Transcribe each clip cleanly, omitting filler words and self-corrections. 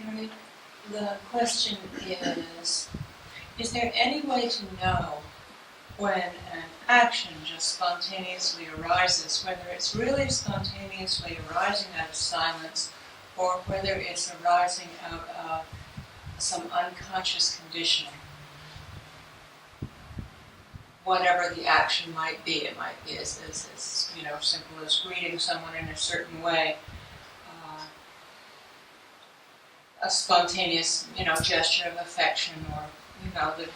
Éric, the question is there any way to know when an action just spontaneously arises, whether it's really spontaneously arising out of silence or whether it's arising out of some unconscious conditioning? Whatever the action might be, it might be as simple as greeting someone in a certain way, a spontaneous, gesture of affection, or the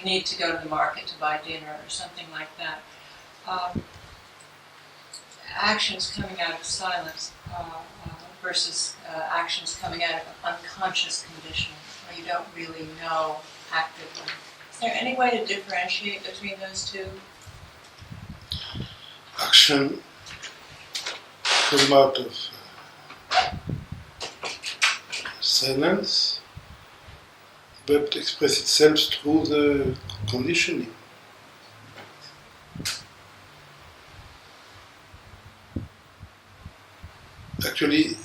need to go to the market to buy dinner or something like that. Actions coming out of silence versus actions coming out of unconscious conditioning, where you don't really know actively. Is there any way to differentiate between those two? Action come out of silence, but express itself through the conditioning. Actually,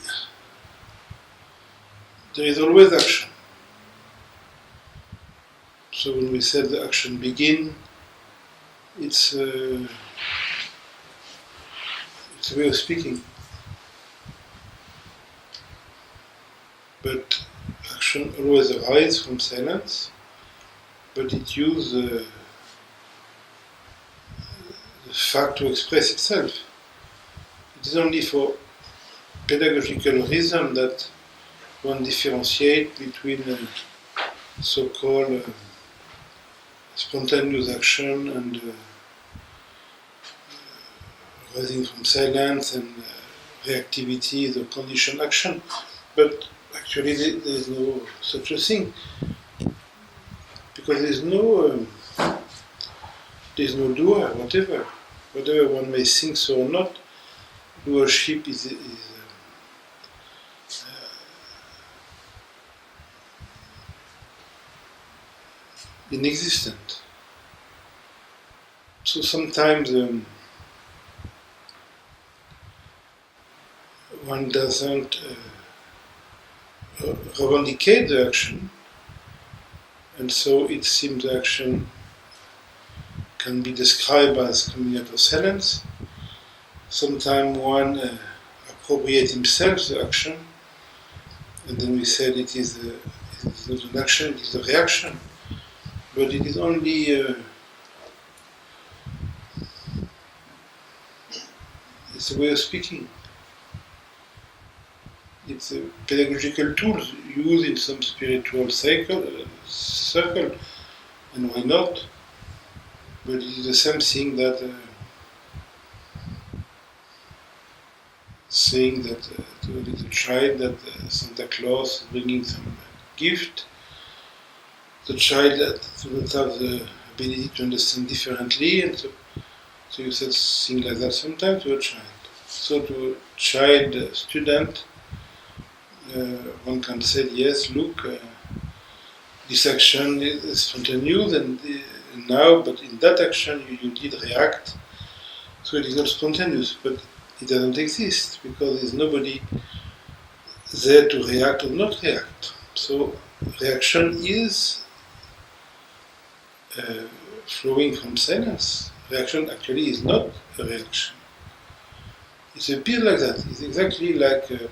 there is always action. So when we said the action begin, it's a way of speaking. But action always arises from silence, but it uses the fact to express itself. It is only for pedagogical reason that one differentiates between so-called spontaneous action and rising from silence and reactivity, the conditioned action. But actually there is no such a thing, because there is no doer, whatever one may think so or not. Doership is inexistent. So sometimes one doesn't revendicate the action, and so it seems the action can be described as coming out of silence. Sometimes one appropriates himself the action, and then we said it is not an action, it is a reaction. But it is only it's a way of speaking. It's a pedagogical tool used in some spiritual circle, and why not? But it is the same thing that saying that to a little child that Santa Claus is bringing some gift. The child doesn't have the ability to understand differently, and so you said things like that sometimes to a child. So to a child student, one can say, yes, look, this action is spontaneous, and now, but in that action you did react, so it is not spontaneous, but it doesn't exist, because there is nobody there to react or not react. So reaction is flowing from silence. Reaction actually is not a reaction. It appears like that. It's exactly like one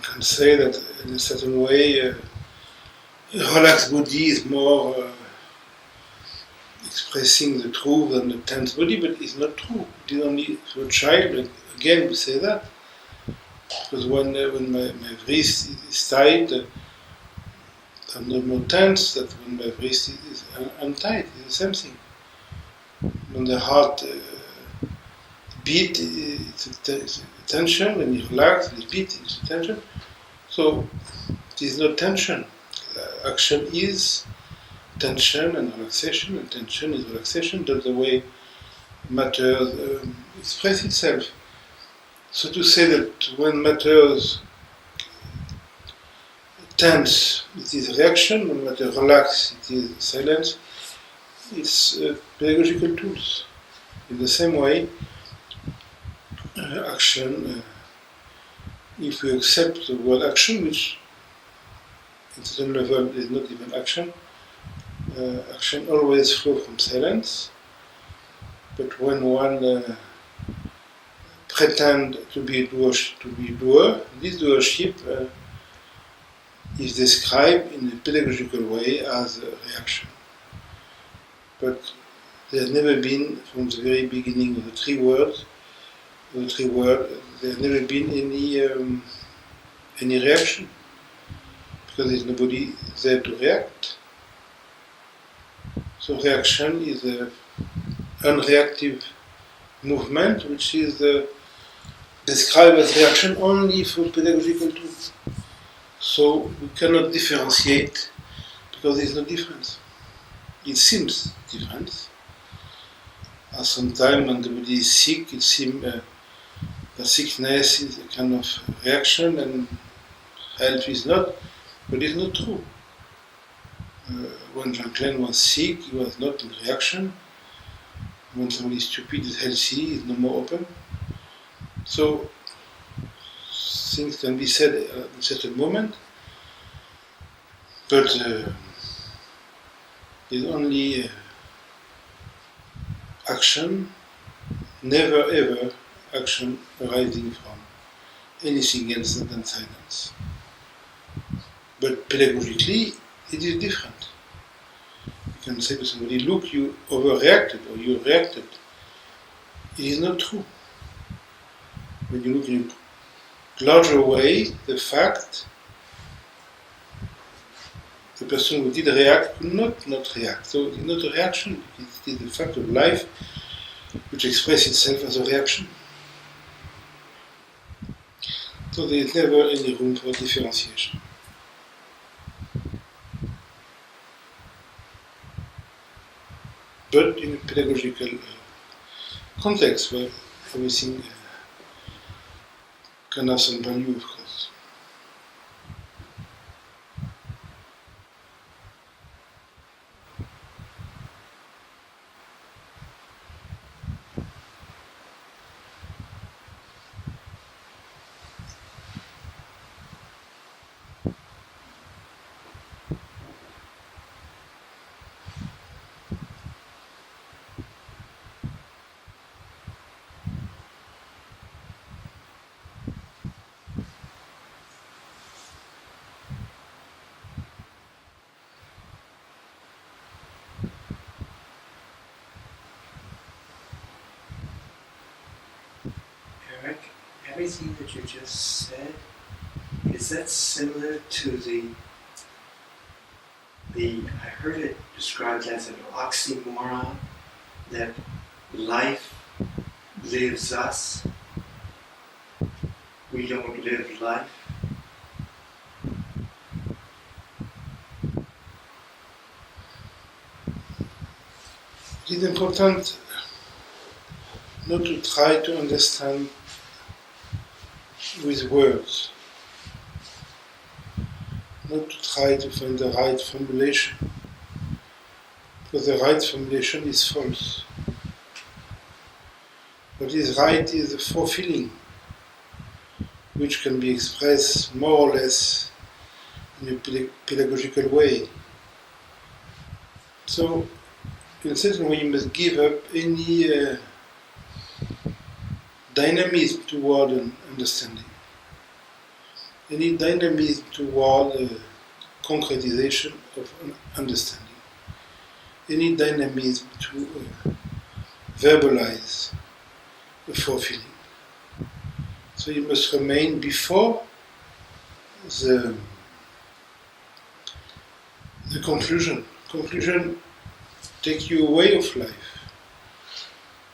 can say that in a certain way a relaxed body is more expressing the truth than the tense body, but it's not true. It is only for a child, but again we say that. Because when my wrist is tight, I'm not more tense than when my wrist is untight. It's the same thing. When the heart beat, it's a tension. When you relax, it beat, it's a tension. So it is not tension. Action is tension and relaxation, and tension is relaxation. That's the way matter express itself. So to say that when matters tense, it is reaction, when matter relax, it is silence, it's pedagogical tools. In the same way, action if we accept the word action, which at a certain level is not even action, action always flows from silence, but when one pretends to be a doer, this doership is described in a pedagogical way as a reaction. But there's never been, from the very beginning of the three words, there's never been any reaction, because there's nobody there to react. So reaction is an unreactive movement, which is described as reaction only for pedagogical tools. So we cannot differentiate, because there's no difference. It seems different. Sometimes when somebody is sick, it seems that sickness is a kind of reaction and health is not, but it's not true. When Jean-Claude was sick, he was not in reaction. When somebody is stupid is healthy, is no more open. So things can be said at a certain moment, but there's only action, never ever action arising from anything else than silence. But pedagogically, it is different. You can say to somebody, look, you overreacted or you reacted. It is not true. When you look in a larger way, the fact the person who did react could not react. So it's not a reaction, it is the fact of life which expresses itself as a reaction. So there is never any room for differentiation. But in a pedagogical context where everything can have some value, of course. Eric, everything that you just said, is that similar to the I heard it described as an oxymoron, that life lives us, we don't live life? It is important not to try to understand with words, not to try to find the right formulation, because the right formulation is false. What is right is a fulfilling, which can be expressed more or less in a pedagogical way. So, in a certain way, you must give up any dynamism toward an understanding, any dynamism toward concretization of an understanding, any dynamism to verbalize a fulfilling. So you must remain before the conclusion. Conclusion takes you away of life.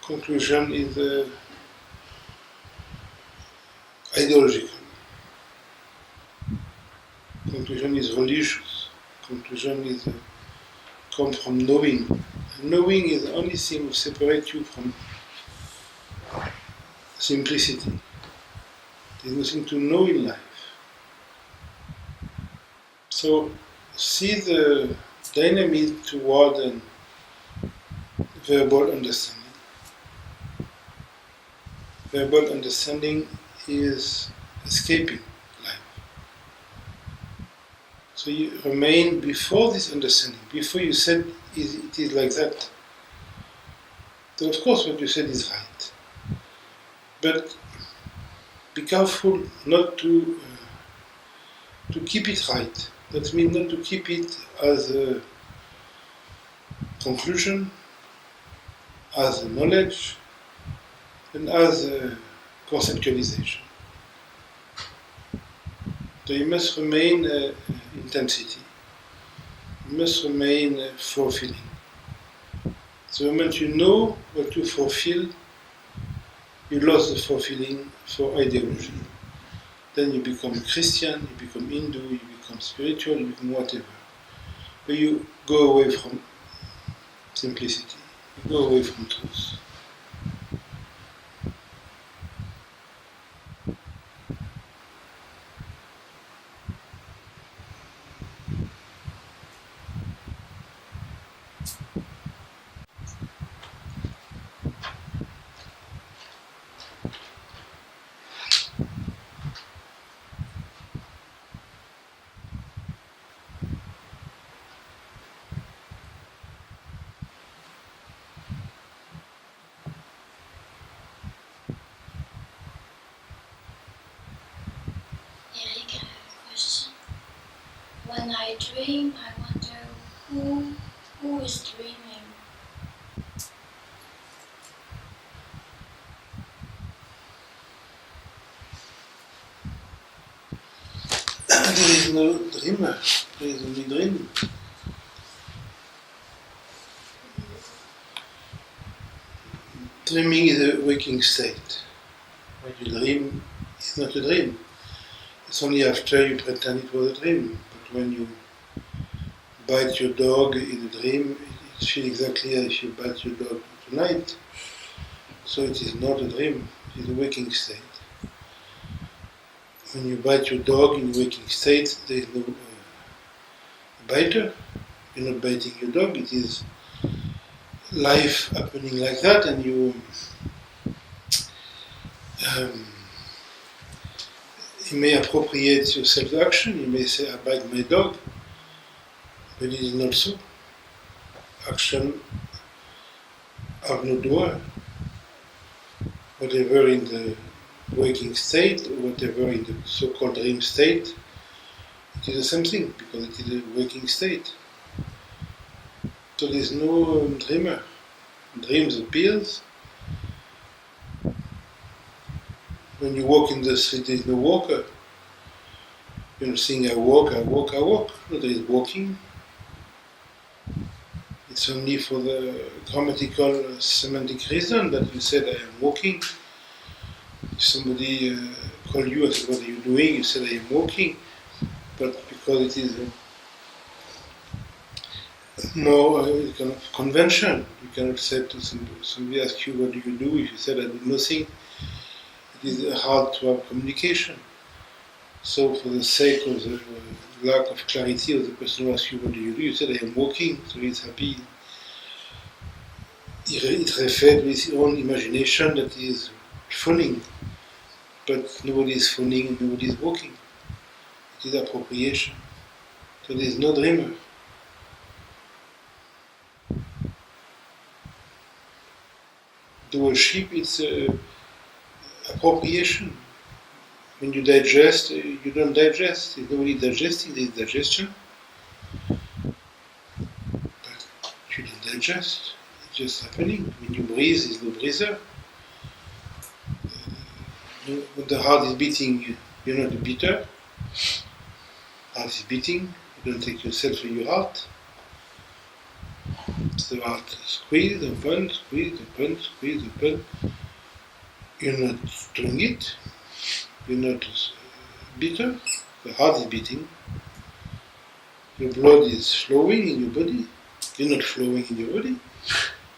Conclusion is ideological. Conclusion is religious. Conclusion is comes from knowing. And knowing is the only thing that separates you from simplicity. There's nothing to know in life. So see the dynamism toward a verbal understanding. Verbal understanding is escaping life. So you remain before this understanding, before you said it is like that. So of course what you said is right. But be careful not to keep it right. That means not to keep it as a conclusion, as a knowledge, and as a conceptualization. So you must remain intensity. You must remain fulfilling. The moment you know what you fulfill, you lost the fulfilling for ideology. Then you become Christian, you become Hindu, you become spiritual, you become whatever. But you go away from simplicity. You go away from truth. Éric, I have a question. When I dream, I wonder who is dreaming. There is no dreamer, there is only dream. Dreaming is a waking state. When you dream, it's not a dream. It's only after you pretend it was a dream. But when you bite your dog in a dream, it feels exactly as if you bite your dog tonight. So it is not a dream, it is a waking state. When you bite your dog in a waking state, there is no biter. You're not biting your dog, it is life happening like that, and you may appropriate yourself the action. You may say, I bite my dog, but it is not so. Action have no doer. Whatever in the waking state, or whatever in the so-called dream state, it is the same thing, because it is a waking state. So there is no dreamer. Dreams appears. When you walk in the street, there is no walker. You're not saying, I walk, I walk, I walk. No, there is walking. It's only for the grammatical, semantic reason that you said, I am walking. If somebody called you and said, what are you doing? You said, I am walking. But because it is more kind of convention, you cannot say to somebody ask you, what do you do? If you said, I do nothing, it is hard to have communication. So for the sake of the lack of clarity of the person who asks you, what do? You said, I am walking, so he's happy. It refers to his own imagination that he is phoning, but nobody is phoning and nobody is walking. It is appropriation. So there is no dreamer. To worship, it's appropriation. When you digest, you don't digest. There's nobody digesting, there's digestion. But you don't digest. It's just happening. When you breathe, there's no breather. When the heart is beating, you're not a beater. Heart is beating. You don't take yourself in your heart. The heart squeeze, open, squeeze, open, squeeze, open. You're not doing it. You're not bitter. The heart is beating. Your blood is flowing in your body. You're not flowing in your body.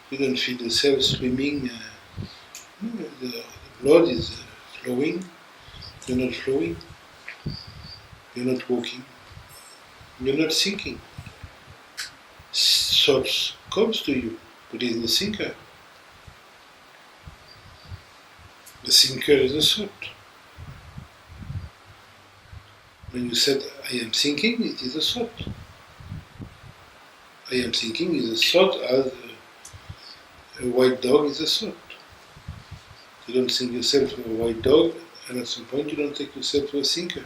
You don't feel the cells swimming. The blood is flowing. You're not flowing. You're not walking. You're not thinking. Thoughts comes to you, but there is no thinker. The thinker is the thought. When you said I am thinking, it is a thought. I am thinking is a thought as a white dog is a thought. You don't think yourself a white dog, and at some point you don't take yourself a thinker.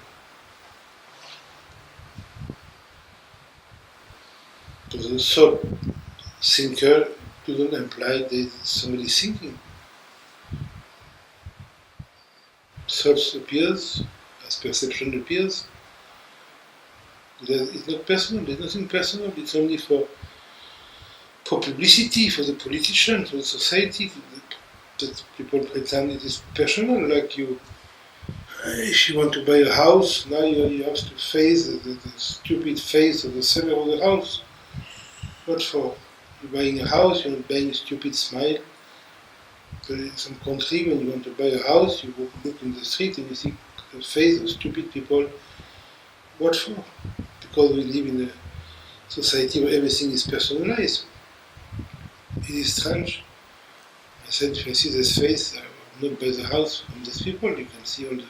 Because a thought thinker doesn't imply that somebody is thinking. Thoughts appears as perception appears. It's not personal, there's nothing personal, it's only for publicity, for the politician, for the society, that people pretend it is personal, like you, if you want to buy a house, now you have to face the stupid face of the seller of the house. What for? You're buying a house, you're not buying a stupid smile. But in some country, when you want to buy a house, you look in the street and you see the face of stupid people. What for? Because we live in a society where everything is personalized. It is strange. I said, if I see this face, I will not buy the house from these people. You can see all the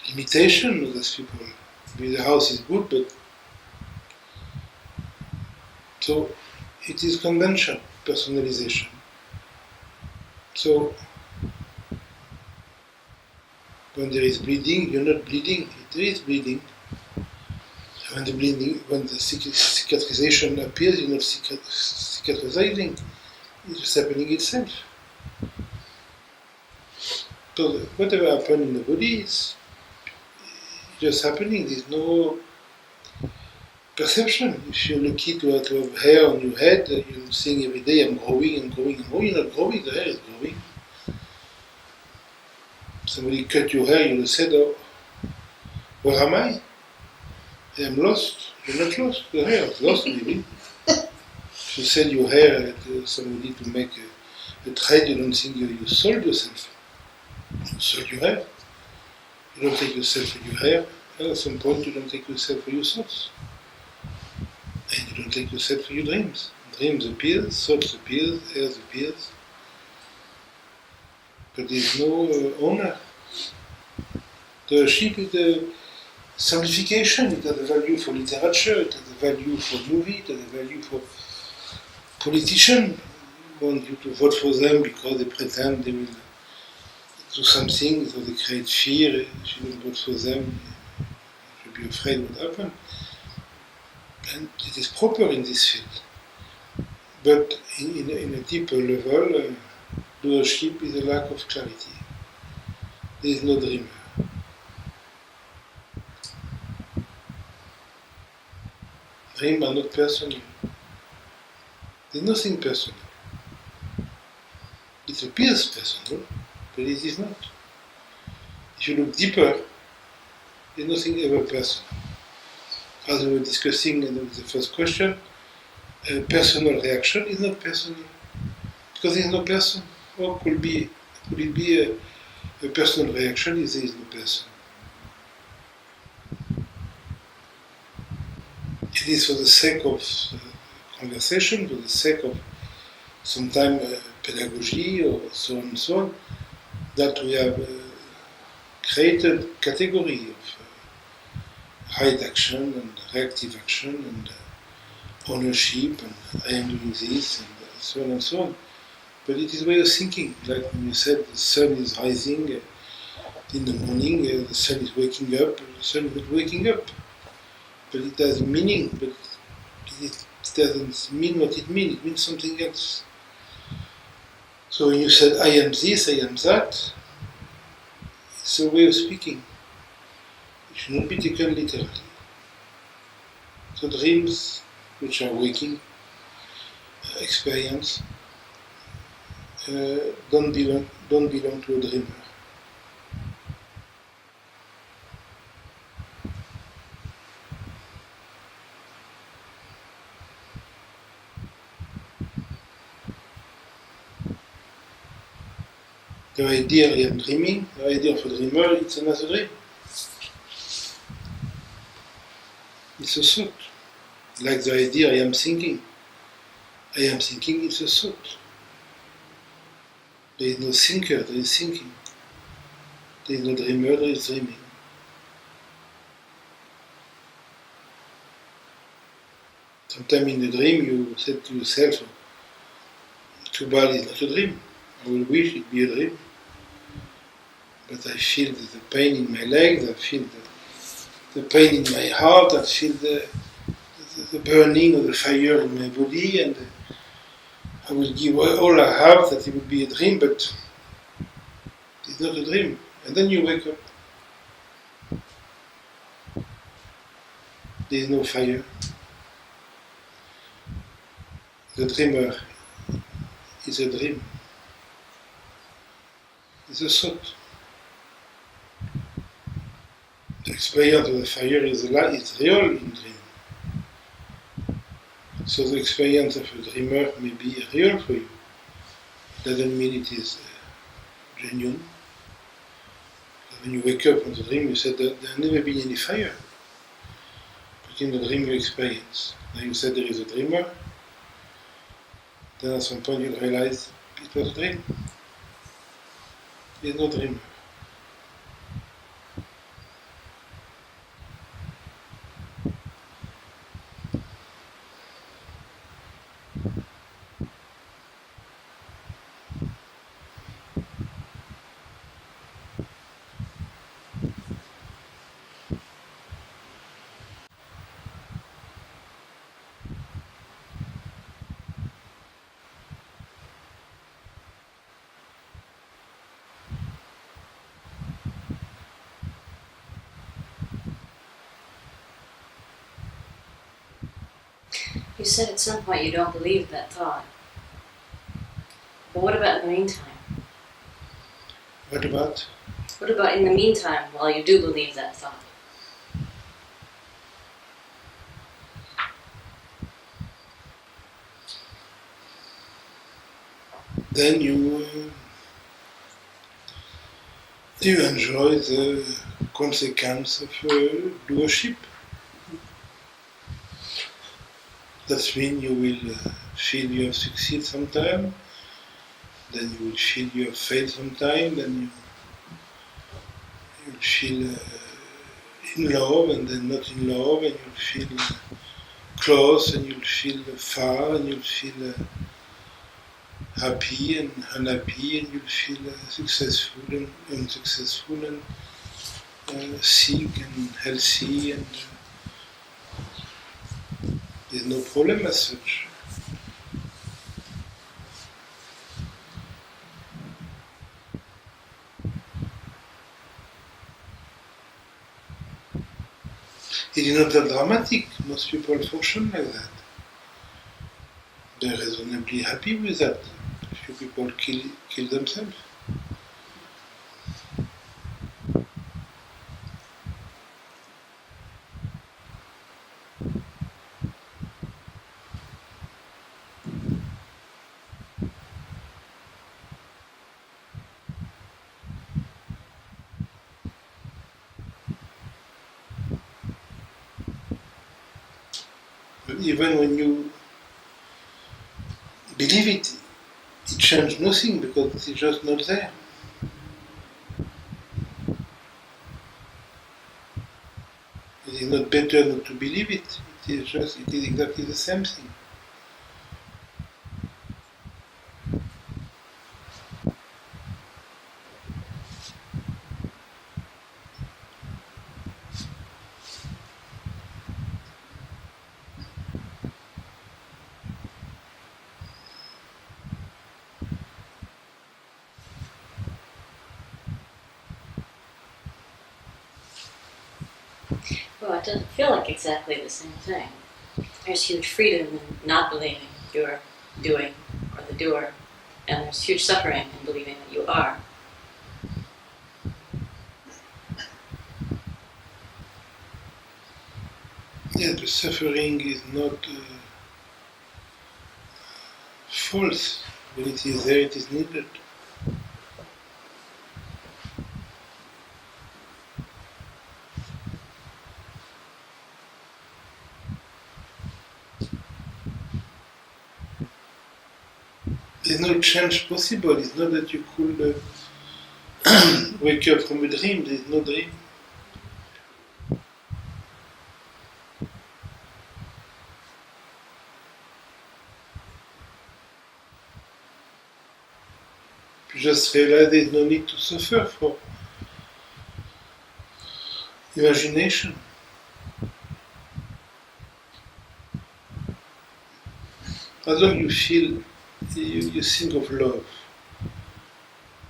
limitation of these people. Maybe the house is good, but so it is convention, personalization. So when there is bleeding, you're not bleeding. There is bleeding. When the cicatrization appears, you're not cicatrizing. It's just happening itself. So whatever happens in the body is just happening. There's no perception. If you're lucky to have hair on your head, you're saying every day, I'm growing, I'm growing, I'm growing. You're not growing, the hair is growing. Somebody cut your hair, you said, oh, where am I? I am lost. You're not lost. The hair is lost, maybe. If you sell your hair to somebody to make a trade, you don't think you sold yourself. You sold your hair. You don't take yourself for your hair. And at some point, you don't take yourself for your thoughts. And you don't take yourself for your dreams. Dreams appear, thoughts appear, hairs appears. But there's no owner. The sheep is the simplification. It has a value for literature, it has a value for movie, it has a value for politicians who want you to vote for them because they pretend they will do something, so they create fear. If you don't vote for them, you'll be afraid what will happen. And it is proper in this field. But in a deeper level, leadership is a lack of clarity. There is no dreamer. Dreams are not personal. There is nothing personal. It appears personal, but it is not. If you look deeper, there is nothing ever personal. As we were discussing in the first question, a personal reaction is not personal. Because there is no person. Or could it be a personal reaction if there is no person? It is for the sake of conversation, for the sake of sometimes pedagogy or so on and so on, that we have created category of right action and reactive action and ownership and I am doing this and so on and so on. But it is a way of thinking, like when you said the sun is rising in the morning, the sun is waking up, the sun is not waking up. But it has meaning, but it doesn't mean what it means, it means something else. So when you said, I am this, I am that, it's a way of speaking. It should not be taken literally. So dreams, which are waking experience, don't belong to a dreamer. The idea I am dreaming, the idea of a dreamer, it's another dream. It's a thought. Like the idea I am thinking. I am thinking, it's a thought. There is no thinker, there is thinking. There is no dreamer, there is dreaming. Sometimes in the dream you said to yourself, too bad it's not a dream. I will wish it be a dream. But I feel the pain in my legs, I feel the pain in my heart, I feel the burning of the fire in my body, and I will give all I have that it will be a dream, but it's not a dream. And then you wake up. There is no fire. The dreamer is a dream. It's a thought. The experience of the fire is real in dream. So the experience of a dreamer may be real for you. Doesn't mean it is genuine. When you wake up from the dream, you said that there has never been any fire. But in the dream you experience. Now you said there is a dreamer. Then at some point you realize it was a dream. There is no dreamer. You said at some point you don't believe that thought. But what about in the meantime? What about? What about in the meantime while you do believe that thought? Then you enjoy the consequence of doership. That means you will feel you have succeeded sometime, then you will feel you have failed sometime, then you will feel in love and then not in love, and you'll feel close and you'll feel far, and you'll feel happy and unhappy, and you'll feel successful and unsuccessful, and sick and healthy, and there's no problem as such. It is not that dramatic. Most people function like that. They're reasonably happy with that. A few people kill themselves. But even when you believe it, it changes nothing because it's just not there. It is not better not to believe it. It is exactly the same thing. Well, it doesn't feel like exactly the same thing. There's huge freedom in not believing you're doing or the doer, and there's huge suffering in believing that you are. Yeah, the suffering is not false. When it is there, it is needed. There's no change possible. It's not that you could wake up from a dream, there is no dream. You just realize there is no need to suffer for imagination. As long as you feel, you think of love,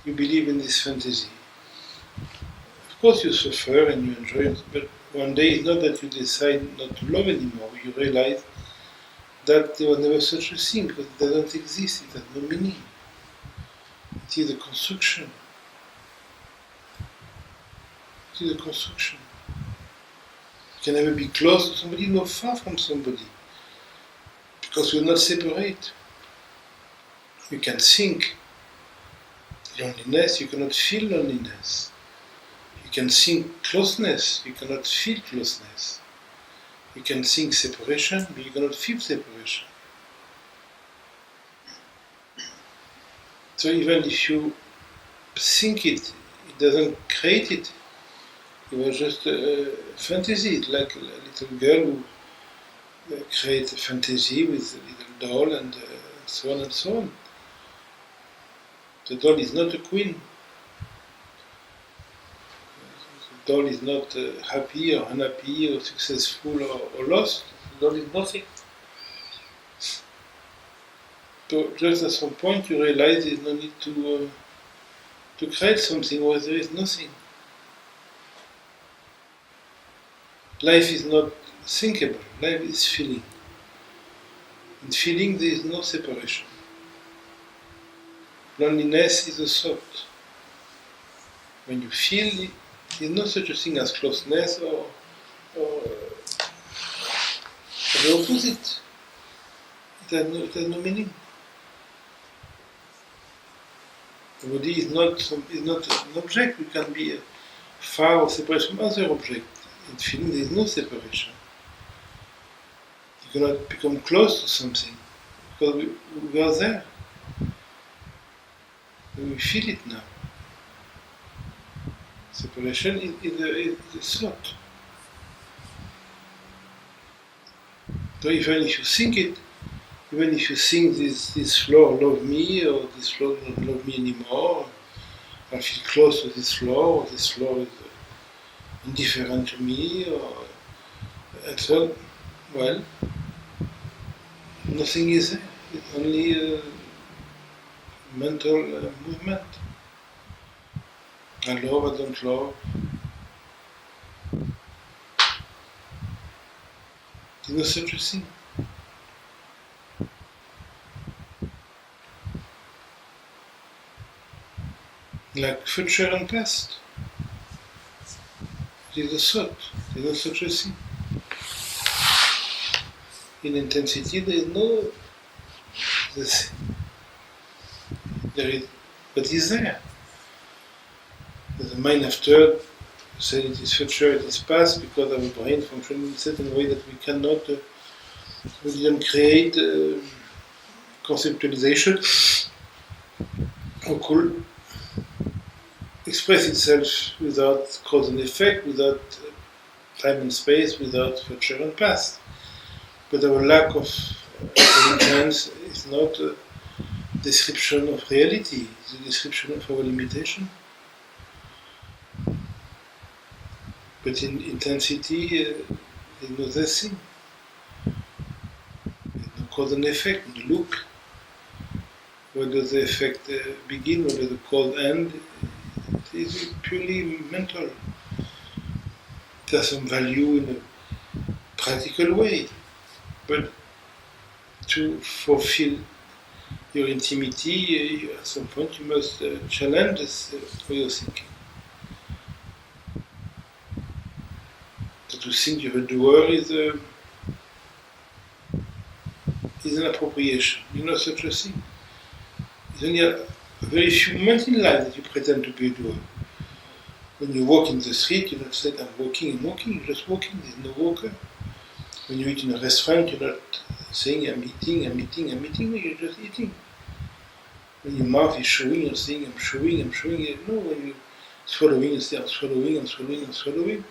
you believe in this fantasy. Of course you suffer and you enjoy it, but one day it's not that you decide not to love anymore, you realize that there was never such a thing, because it doesn't exist, it has no meaning. It is a construction. It is a construction. You can never be close to somebody nor far from somebody, because we're not separate. You can think loneliness, you cannot feel loneliness. You can think closeness, you cannot feel closeness. You can think separation, but you cannot feel separation. So even if you think it, it doesn't create it. It was just a fantasy. It's like a little girl who creates a fantasy with a little doll and so on and so on. The doll is not a queen. The doll is not happy or unhappy or successful or lost. The doll is nothing. So just at some point you realize there is no need to create something where there is nothing. Life is not thinkable, life is feeling. In feeling there is no separation. Loneliness is a thought. When you feel, there is no such a thing as closeness or the opposite. It has no meaning. The body is not an object. We can be far or separate from other objects. In feeling, there is no separation. You cannot become close to something because we are there. And we feel it now. Separation is a thought. So even if you think it, even if you think this floor loves me, or this floor doesn't love me anymore, I feel close to this floor, or this floor is indifferent to me, and so on, well, nothing is there. It's only a mental movement. I love, I don't love. There's no such a thing. Like future and past. It is a thought. There is no such a thing. In intensity there is no this. There is, but it's there. The mind after said it is future, it is past, because our brain functions in a certain way that we cannot, we didn't create conceptualization or could express itself without cause and effect, without time and space, without future and past. But our lack of intelligence is not a description of reality, it's a description of our limitation. But in intensity, there's no this thing. There's no cause and effect. When you look, where does the effect begin, where does the cause end? It is purely mental. There's some value in a practical way, but to fulfill your intimity, at some point you must challenge this way of thinking. So to think you're a doer is an appropriation. You're not such a thing. It's only a very few moments in life that you pretend to be a doer. When you walk in the street, you don't say, I'm walking, you're just walking, there's no walker. When you eat in a restaurant, you're not saying, I'm eating, no, you're just eating. When your mouth is showing, you're saying, I'm showing. No, when swallowing, you say, I'm swallowing, I'm swallowing, I'm swallowing.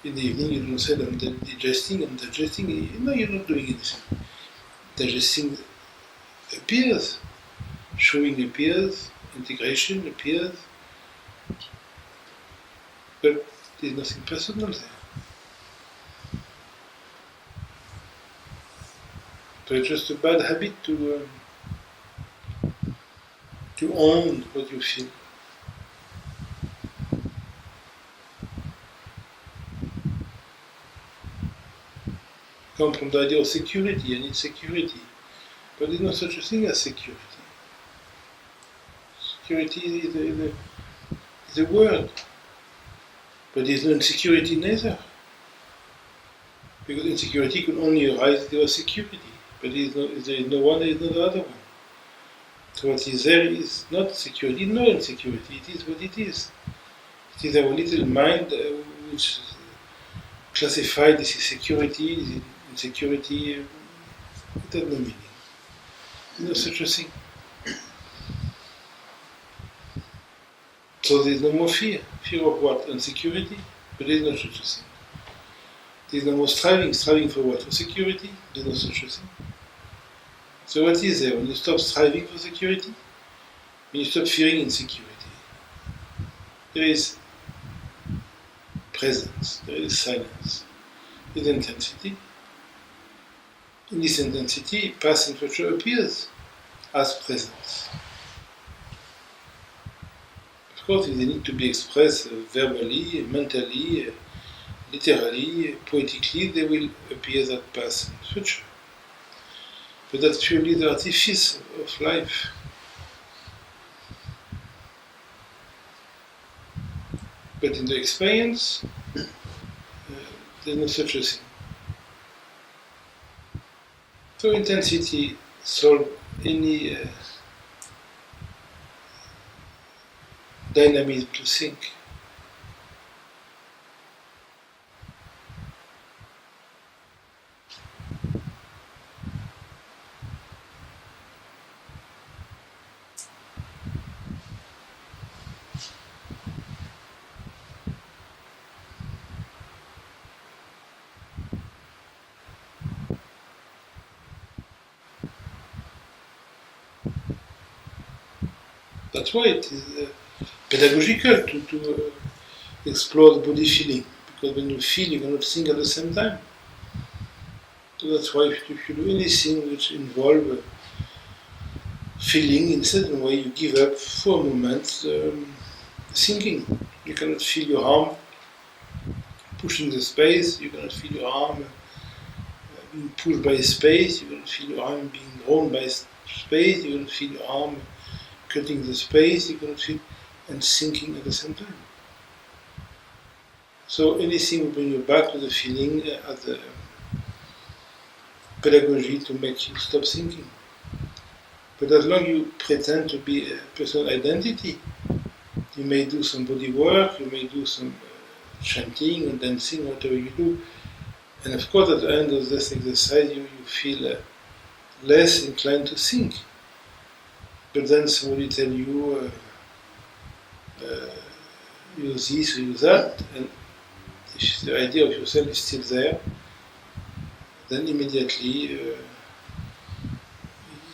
In the evening, you don't say, I'm digesting, I'm digesting. No, you're not doing anything. Digesting appears, showing appears, integration appears, but there's nothing personal there. So it's just a bad habit to own what you feel. Come from the idea of security and insecurity, but there's no such a thing as security. Security is a word, but there's no insecurity neither. Because insecurity could only arise if there was security, but there is no one, there is no other one. So what is there is not security, no insecurity, it is what it is. It is our little mind which classifies this is security, this is insecurity, it has no meaning. No such a thing. So there is no more fear. Fear of what? Insecurity? But there is no such a thing. There is no more striving. Striving for what? For security? There is no such a thing. So what is there? When you stop striving for security, when you stop fearing insecurity, there is presence, there is silence, there is intensity. In this intensity, past and future appears as presence. Of course, they need to be expressed verbally, mentally, literally, poetically, they will appear as past and future. But that's purely the artifice of life. But in the experience, there's no such a thing. So intensity solves any dynamism to think. That's why it is pedagogical to explore the body feeling, because when you feel, you cannot think at the same time. So that's why if you do anything which involves feeling in a certain way, you give up for a moment thinking. You cannot feel your arm pushing the space, you cannot feel your arm being pushed by space, you cannot feel your arm being drawn by space, you cannot feel your arm cutting the space, you cannot feel, and thinking at the same time. So anything will bring you back to the feeling as a pedagogy to make you stop thinking. But as long as you pretend to be a personal identity, you may do some body work, you may do some chanting and dancing, whatever you do. And of course at the end of this exercise you feel less inclined to think. But then somebody tell you, use this or use that, and if the idea of yourself is still there, then immediately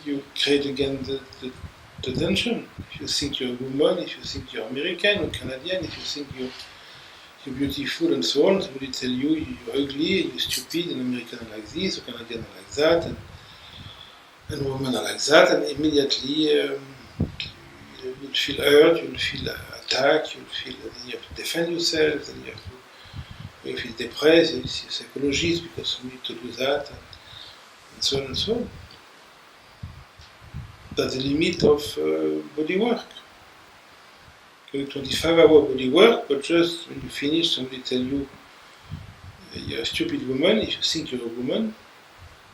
you create again the tension. If you think you're a woman, if you think you're American or Canadian, if you think you're beautiful and so on, somebody tell you you're ugly, you're stupid, and American are like this, or Canadian are like that, and women are like that, and immediately you'll feel hurt, you'll feel attacked, you'll feel then you have to defend yourself, then you feel depressed, you see a psychologist because somebody told you that, and so on and so on. That's the limit of body work. Okay, 25-hour body work, but just when you finish, somebody tell you you're a stupid woman. If you think you're a woman,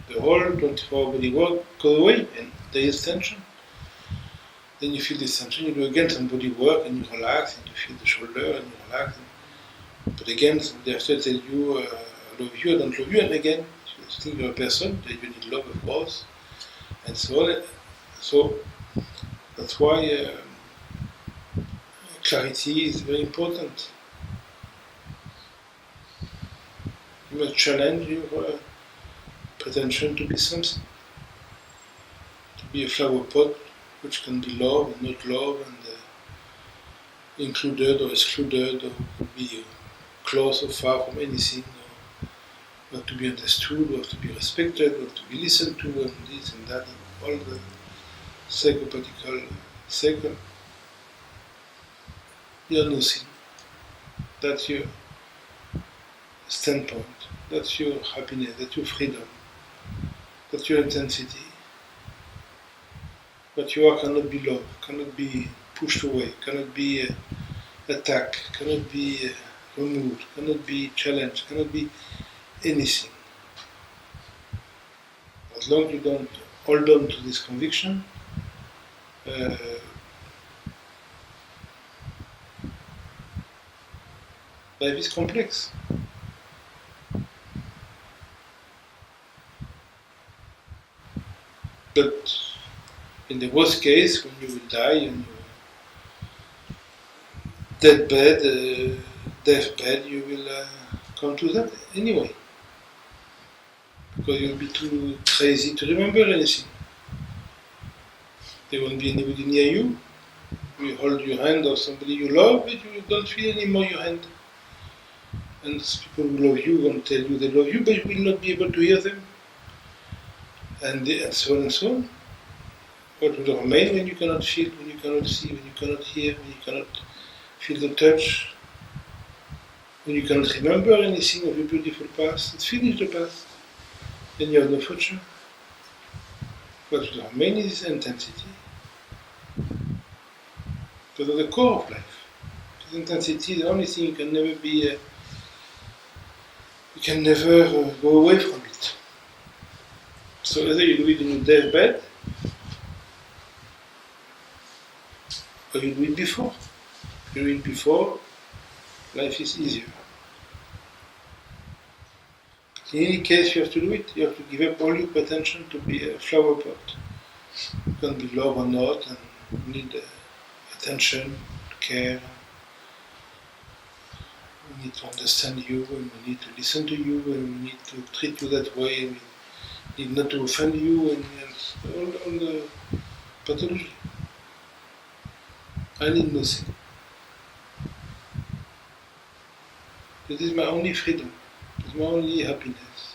the whole 24-hour body work goes away, and there is tension. Then you feel this tension, you do again some body work, and you relax, and you feel the shoulder, and you relax. But again, somebody has to tell you, I love you, I don't love you, and again, you think you're a person, that you need love, of course, and so on. So that's why clarity is very important. You must challenge your pretension to be something. To be a flower pot, which can be love and not love, and included or excluded, or could be close or far from anything, or to be understood, or to be respected, or to be listened to, and this and that, and all the psychopathical cycle. You're nothing. That's your standpoint. That's your happiness. That's your freedom. That's your intensity. But you are cannot be loved, cannot be pushed away, cannot be attacked, cannot be removed, cannot be challenged, cannot be anything. As long as you don't hold on to this conviction, life is complex. But in the worst case, when you will die on your deathbed, you will come to that anyway. Because you'll be too crazy to remember anything. There won't be anybody near you. You hold your hand of somebody you love, but you don't feel anymore your hand. And people who love you won't tell you they love you, but you will not be able to hear them. And so on and so on. What will remain when you cannot feel, when you cannot see, when you cannot hear, when you cannot feel the touch, when you cannot remember anything of your beautiful past? It's finished, the past. Then you have no future. What will remain is this intensity. Because at the core of life, this intensity is the only thing you can never be, you can never go away from it. So either you do it in your deathbed, or you do it before. If you do it before, life is easier. In any case, you have to do it. You have to give up all your pretension to be a flower pot. You can be loved or not, and you need attention, care. We need to understand you, and we need to listen to you, and we need to treat you that way, and we need not to offend you, and all the pathology. I need nothing. This is my only freedom. It's my only happiness.